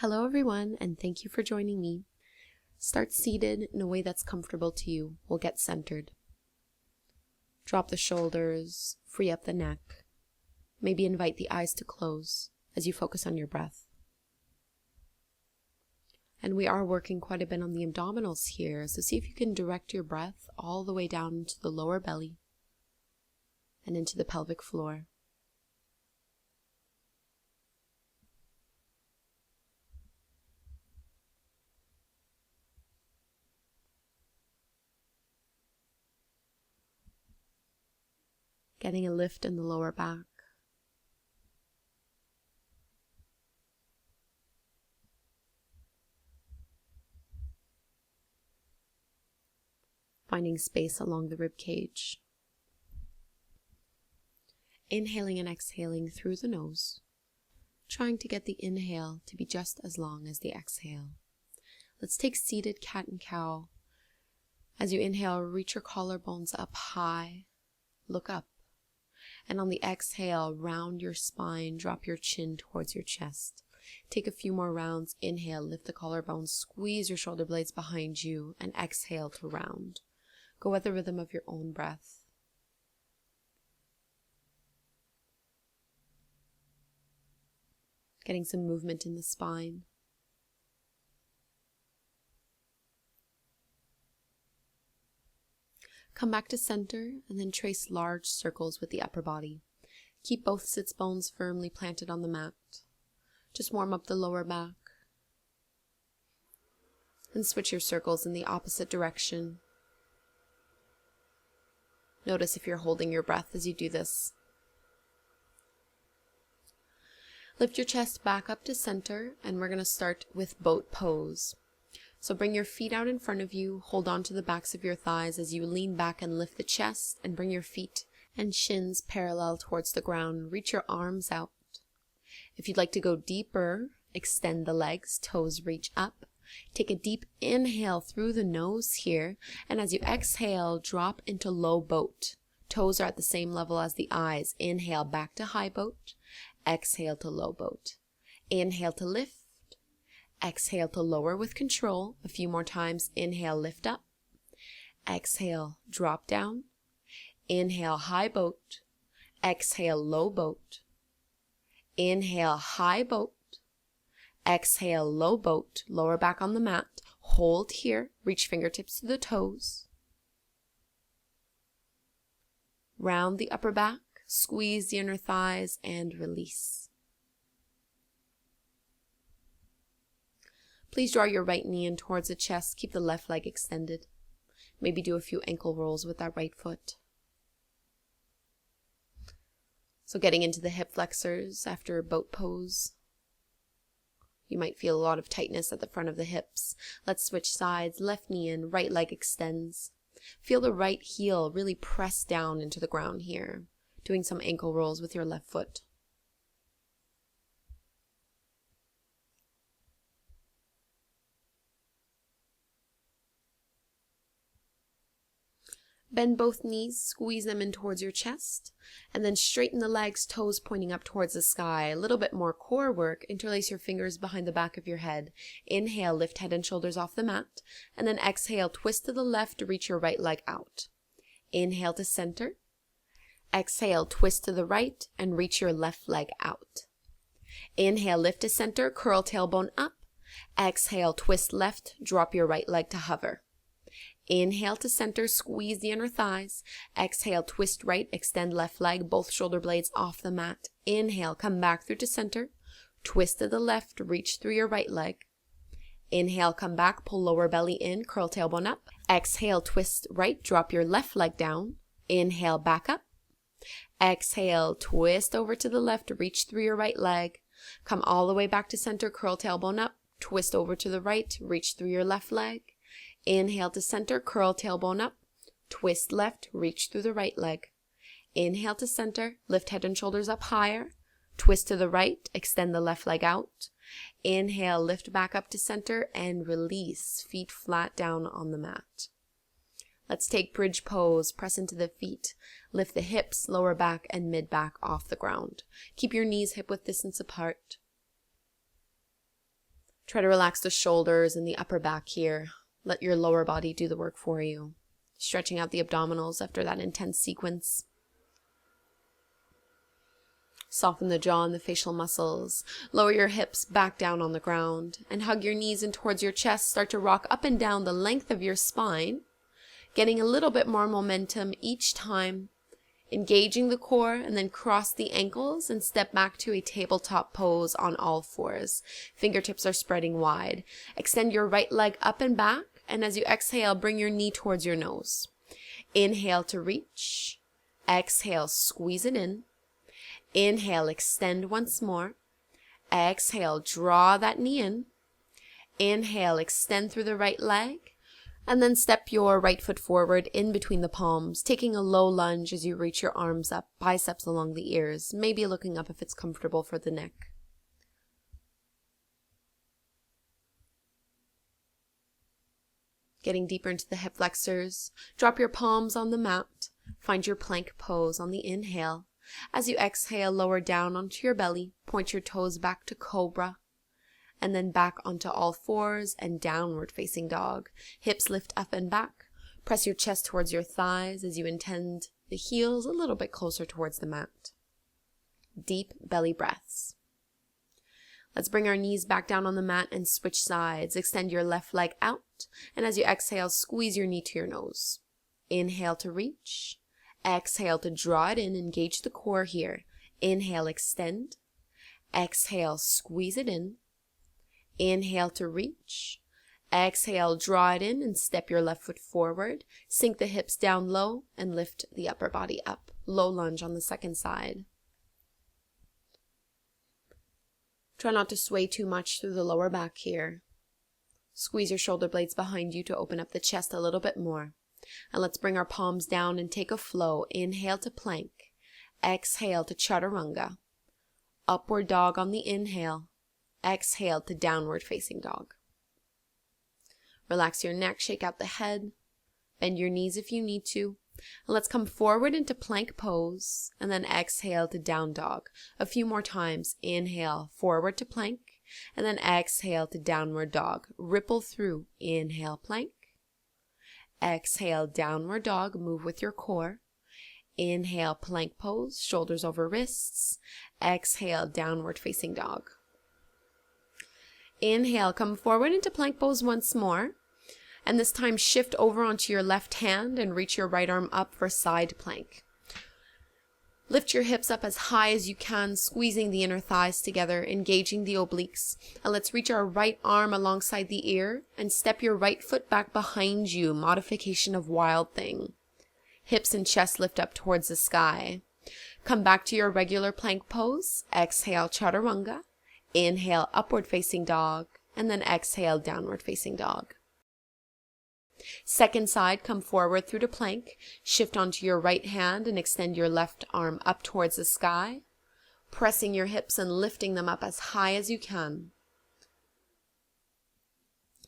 Hello everyone, and thank you for joining me. Start seated in a way that's comfortable to you. We'll get centered. Drop the shoulders, free up the neck. Maybe invite the eyes to close as you focus on your breath. And we are working quite a bit on the abdominals here, so see if you can direct your breath all the way down into the lower belly and into the pelvic floor. Getting a lift in the lower back. Finding space along the rib cage. Inhaling and exhaling through the nose, trying to get the inhale to be just as long as the exhale. Let's take seated cat and cow. As you inhale, reach your collarbones up high, look up. And on the exhale, round your spine, drop your chin towards your chest. Take a few more rounds. Inhale, lift the collarbones, squeeze your shoulder blades behind you, and exhale to round. Go at the rhythm of your own breath. Getting some movement in the spine. Come back to center and then trace large circles with the upper body. Keep both sits bones firmly planted on the mat. Just warm up the lower back. And switch your circles in the opposite direction. Notice if you're holding your breath as you do this. Lift your chest back up to center, and we're going to start with boat pose. So bring your feet out in front of you, hold on to the backs of your thighs as you lean back and lift the chest, and bring your feet and shins parallel towards the ground. Reach your arms out. If you'd like to go deeper, extend the legs, toes reach up. Take a deep inhale through the nose here, and as you exhale, drop into low boat. Toes are at the same level as the eyes. Inhale back to high boat, exhale to low boat. Inhale to lift. Exhale to lower with control. A few more times. Inhale, lift up. Exhale, drop down. Inhale, high boat. Exhale, low boat. Inhale, high boat. Exhale, low boat. Lower back on the mat. Hold here. Reach fingertips to the toes. Round the upper back. Squeeze the inner thighs and release. Please draw your right knee in towards the chest. Keep the left leg extended. Maybe do a few ankle rolls with that right foot. So getting into the hip flexors after a boat pose. You might feel a lot of tightness at the front of the hips. Let's switch sides. Left knee in, right leg extends. Feel the right heel really press down into the ground here. Doing some ankle rolls with your left foot. Bend both knees, squeeze them in towards your chest, and then straighten the legs, toes pointing up towards the sky. A little bit more core work. Interlace your fingers behind the back of your head. Inhale, lift head and shoulders off the mat, and then exhale, twist to the left to reach your right leg out. Inhale to center. Exhale, twist to the right and reach your left leg out. Inhale, lift to center, curl tailbone up. Exhale, twist left, drop your right leg to hover. Inhale to center, squeeze the inner thighs. Exhale, twist right, extend left leg, both shoulder blades off the mat. Inhale, come back through to center. Twist to the left, reach through your right leg. Inhale, come back, pull lower belly in, curl tailbone up. Exhale, twist right, drop your left leg down. Inhale, back up. Exhale, twist over to the left, reach through your right leg. Come all the way back to center, curl tailbone up. Twist over to the right, reach through your left leg. Inhale to center, curl tailbone up, twist left, reach through the right leg. Inhale to center, lift head and shoulders up higher, twist to the right, extend the left leg out. Inhale, lift back up to center and release, feet flat down on the mat. Let's take bridge pose, press into the feet, lift the hips, lower back and mid back off the ground. Keep your knees hip width distance apart. Try to relax the shoulders and the upper back here. Let your lower body do the work for you. Stretching out the abdominals after that intense sequence. Soften the jaw and the facial muscles. Lower your hips back down on the ground and hug your knees in towards your chest. Start to rock up and down the length of your spine, getting a little bit more momentum each time. Engaging the core, and then cross the ankles and step back to a tabletop pose on all fours. Fingertips are spreading wide. Extend your right leg up and back, and as you exhale, bring your knee towards your nose. Inhale to reach. Exhale, squeeze it in. Inhale, extend once more. Exhale, draw that knee in. Inhale, extend through the right leg. And then step your right foot forward in between the palms, taking a low lunge as you reach your arms up, biceps along the ears, maybe looking up if it's comfortable for the neck. Getting deeper into the hip flexors, drop your palms on the mat. Find your plank pose on the inhale. As you exhale, lower down onto your belly, point your toes back to cobra. And then back onto all fours and downward facing dog. Hips lift up and back. Press your chest towards your thighs as you intend the heels a little bit closer towards the mat. Deep belly breaths. Let's bring our knees back down on the mat and switch sides. Extend your left leg out, and as you exhale, squeeze your knee to your nose. Inhale to reach. Exhale to draw it in, engage the core here. Inhale, extend. Exhale, squeeze it in. Inhale to reach. Exhale, draw it in and step your left foot forward. Sink the hips down low and lift the upper body up. Low lunge on the second side. Try not to sway too much through the lower back here. Squeeze your shoulder blades behind you to open up the chest a little bit more. And let's bring our palms down and take a flow. Inhale to plank. Exhale to chaturanga. Upward dog on the inhale. Exhale to downward facing dog. Relax your neck, shake out the head. Bend your knees if you need to. And let's come forward into plank pose and then exhale to down dog. A few more times. Inhale, forward to plank, and then exhale to downward dog. Ripple through. Inhale, plank. Exhale, downward dog. Move with your core. Inhale, plank pose, shoulders over wrists. Exhale, downward facing dog. Inhale, come forward into plank pose once more. And this time shift over onto your left hand and reach your right arm up for side plank. Lift your hips up as high as you can, squeezing the inner thighs together, engaging the obliques. And let's reach our right arm alongside the ear and step your right foot back behind you, modification of wild thing. Hips and chest lift up towards the sky. Come back to your regular plank pose. Exhale, chaturanga. Inhale, upward facing dog, and then exhale, downward facing dog. Second side, come forward through to plank. Shift onto your right hand and extend your left arm up towards the sky, pressing your hips and lifting them up as high as you can.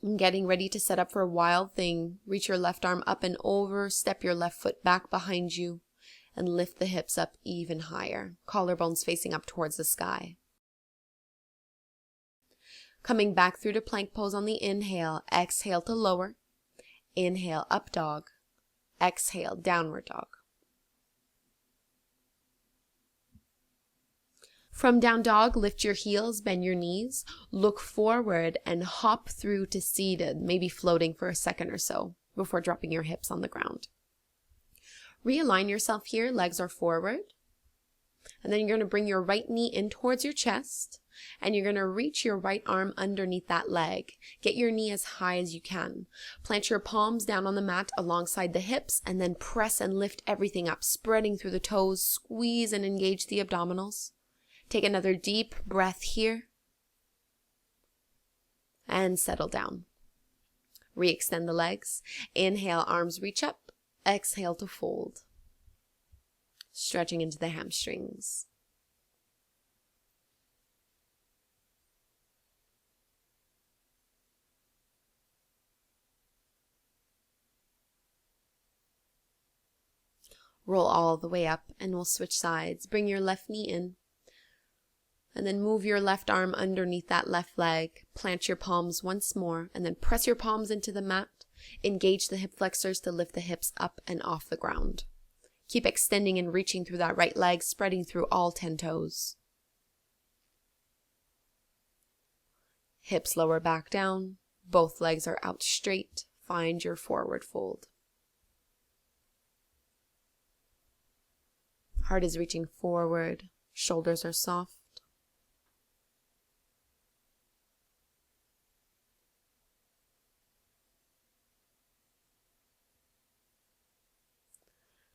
And getting ready to set up for a wild thing. Reach your left arm up and over, step your left foot back behind you, and lift the hips up even higher. Collarbones facing up towards the sky. Coming back through to plank pose on the inhale. Exhale to lower. Inhale, up dog. Exhale, downward dog. From down dog, lift your heels, bend your knees, look forward and hop through to seated, maybe floating for a second or so before dropping your hips on the ground. Realign yourself here, legs are forward. And then you're going to bring your right knee in towards your chest. And you're going to reach your right arm underneath that leg. Get your knee as high as you can. Plant your palms down on the mat alongside the hips and then press and lift everything up, spreading through the toes. Squeeze and engage the abdominals. Take another deep breath here. And settle down. Re-extend the legs. Inhale, arms reach up. Exhale to fold. Stretching into the hamstrings. Roll all the way up and we'll switch sides. Bring your left knee in. And then move your left arm underneath that left leg. Plant your palms once more and then press your palms into the mat. Engage the hip flexors to lift the hips up and off the ground. Keep extending and reaching through that right leg, spreading through all 10 toes. Hips lower back down. Both legs are out straight. Find your forward fold. Heart is reaching forward. Shoulders are soft.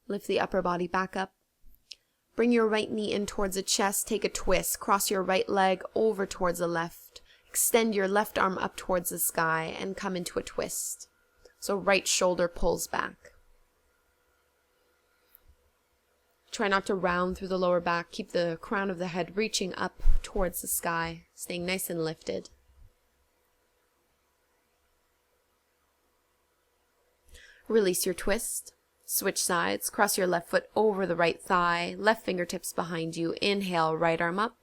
Lift the upper body back up. Bring your right knee in towards the chest. Take a twist. Cross your right leg over towards the left. Extend your left arm up towards the sky and come into a twist. So right shoulder pulls back. Try not to round through the lower back. Keep the crown of the head reaching up towards the sky, staying nice and lifted. Release your twist. Switch sides. Cross your left foot over the right thigh. Left fingertips behind you. Inhale, right arm up.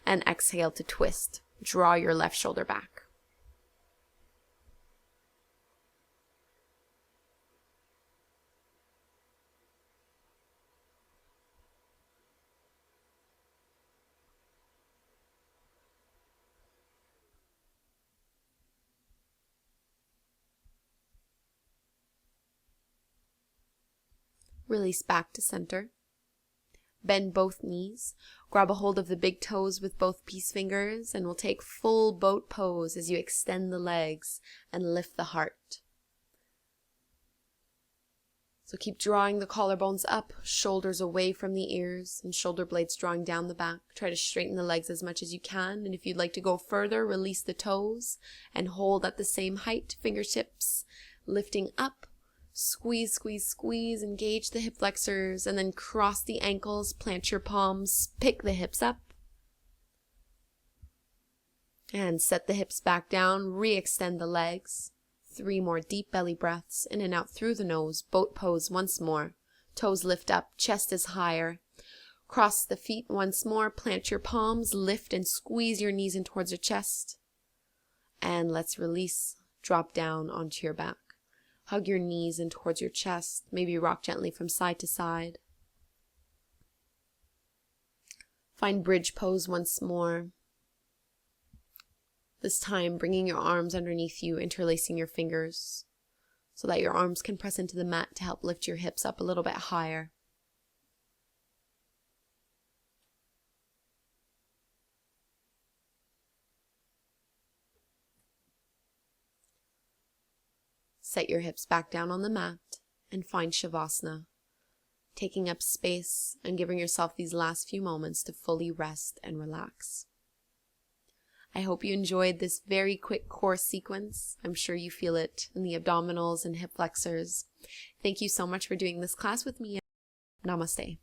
And exhale to twist. Draw your left shoulder back. Release back to center. Bend both knees. Grab a hold of the big toes with both peace fingers, and we'll take full boat pose as you extend the legs and lift the heart. So keep drawing the collarbones up, shoulders away from the ears, and shoulder blades drawing down the back. Try to straighten the legs as much as you can, and if you'd like to go further, release the toes and hold at the same height, fingertips lifting up. Squeeze, squeeze, squeeze, engage the hip flexors, and then cross the ankles, plant your palms, pick the hips up. And set the hips back down, re-extend the legs. 3 more deep belly breaths, in and out through the nose, boat pose once more. Toes lift up, chest is higher. Cross the feet once more, plant your palms, lift and squeeze your knees in towards your chest. And let's release, drop down onto your back. Hug your knees in towards your chest, maybe rock gently from side to side. Find bridge pose once more. This time, bringing your arms underneath you, interlacing your fingers so that your arms can press into the mat to help lift your hips up a little bit higher. Set your hips back down on the mat and find Shavasana, taking up space and giving yourself these last few moments to fully rest and relax. I hope you enjoyed this very quick core sequence. I'm sure you feel it in the abdominals and hip flexors. Thank you so much for doing this class with me. Namaste.